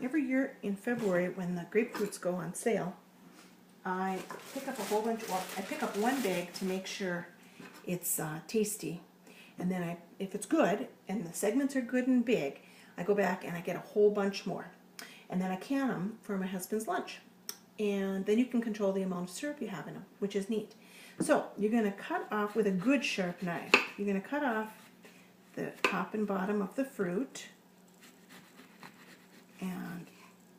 every year in February when the grapefruits go on sale, I pick up a whole bunch, well, I pick up one bag to make sure it's tasty. And then if it's good, and the segments are good and big, I go back and I get a whole bunch more. And then I can them for my husband's lunch. And then you can control the amount of syrup you have in them, which is neat. So you're going to cut off with a good sharp knife. You're going to cut off the top and bottom of the fruit. And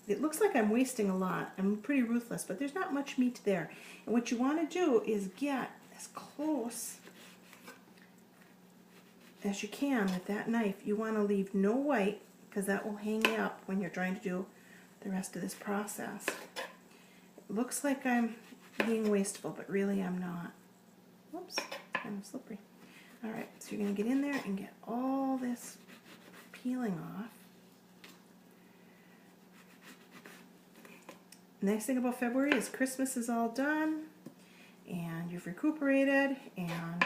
it looks like I'm wasting a lot. I'm pretty ruthless, but there's not much meat there. And what you want to do is get as close as you can with that knife. You want to leave no white, because that will hang you up when you're trying to do the rest of this process. It looks like I'm being wasteful, but really I'm not. Whoops, kind of slippery. Alright, so you're going to get in there and get all this peeling off. Nice thing about February is Christmas is all done, and you've recuperated, and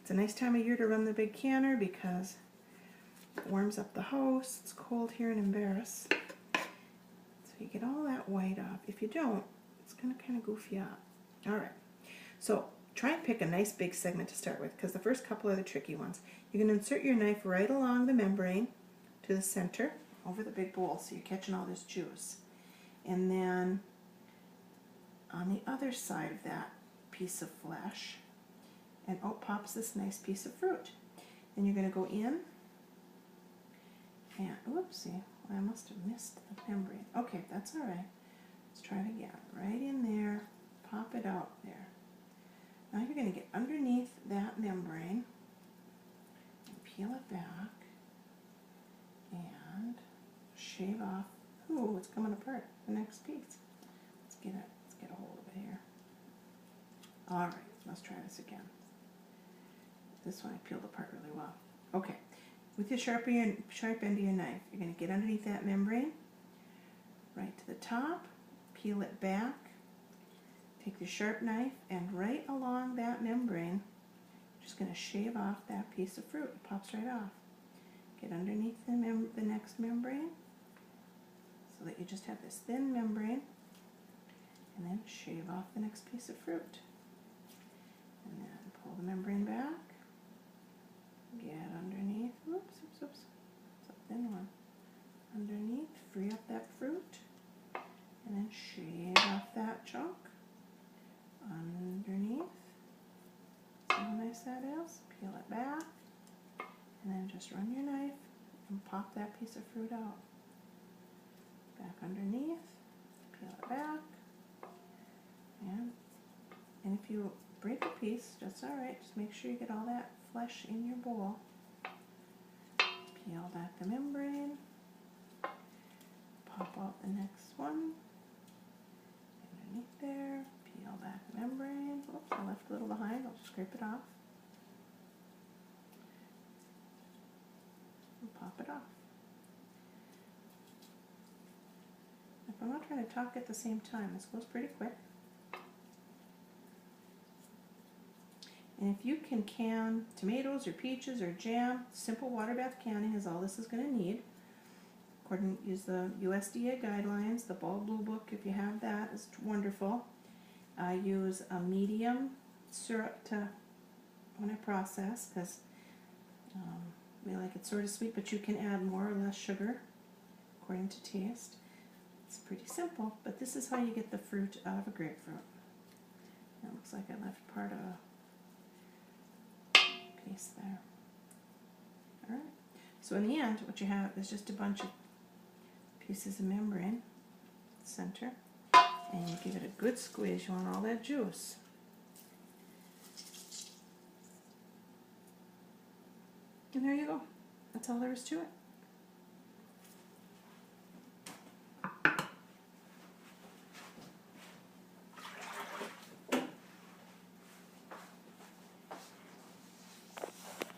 it's a nice time of year to run the big canner because it warms up the house. It's cold here in Embarrass. So you get all that white off. If you don't, it's going to kind of goof you up. Alright, so try and pick a nice big segment to start with, because the first couple are the tricky ones. You're going to insert your knife right along the membrane to the center over the big bowl, so you're catching all this juice. And then on the other side of that piece of flesh, and out pops this nice piece of fruit. Then you're going to go in, and whoopsie, I must have missed the membrane. Okay, that's all right. Let's try it again. Right in there, pop it out there. Now you're going to get underneath that membrane and peel it back and shave off. Ooh, it's coming apart, the next piece. Let's get a hold of it here. All right, let's try this again. This one I peeled apart really well. Okay, with your sharp end of your knife, you're going to get underneath that membrane, right to the top, peel it back, take your sharp knife, and right along that membrane, just going to shave off that piece of fruit. It pops right off. Get underneath the next membrane, so that you just have this thin membrane, and then shave off the next piece of fruit. And then pull the membrane back, get underneath, oops, it's a thin one, underneath, free up that fruit, and then shave off that chunk, underneath, see how nice that is, peel it back, and then just run your knife and pop that piece of fruit out. Back underneath, peel it back, and if you break a piece, that's alright, just make sure you get all that flesh in your bowl. Peel back the membrane, pop out the next one, underneath there, peel back the membrane. Oops, I left a little behind, I'll scrape it off, and pop it off. I'm not trying to talk at the same time. This goes pretty quick. And if you can tomatoes or peaches or jam, simple water bath canning is all this is going to need. Use the USDA guidelines, the Bald Blue Book, if you have that, is wonderful. I use a medium syrup when I process, because we like it sort of sweet, but you can add more or less sugar according to taste. It's pretty simple, but this is how you get the fruit out of a grapefruit. It looks like I left part of a piece there. Alright, so in the end, what you have is just a bunch of pieces of membrane, center, and you give it a good squeeze. You want all that juice. And there you go. That's all there is to it.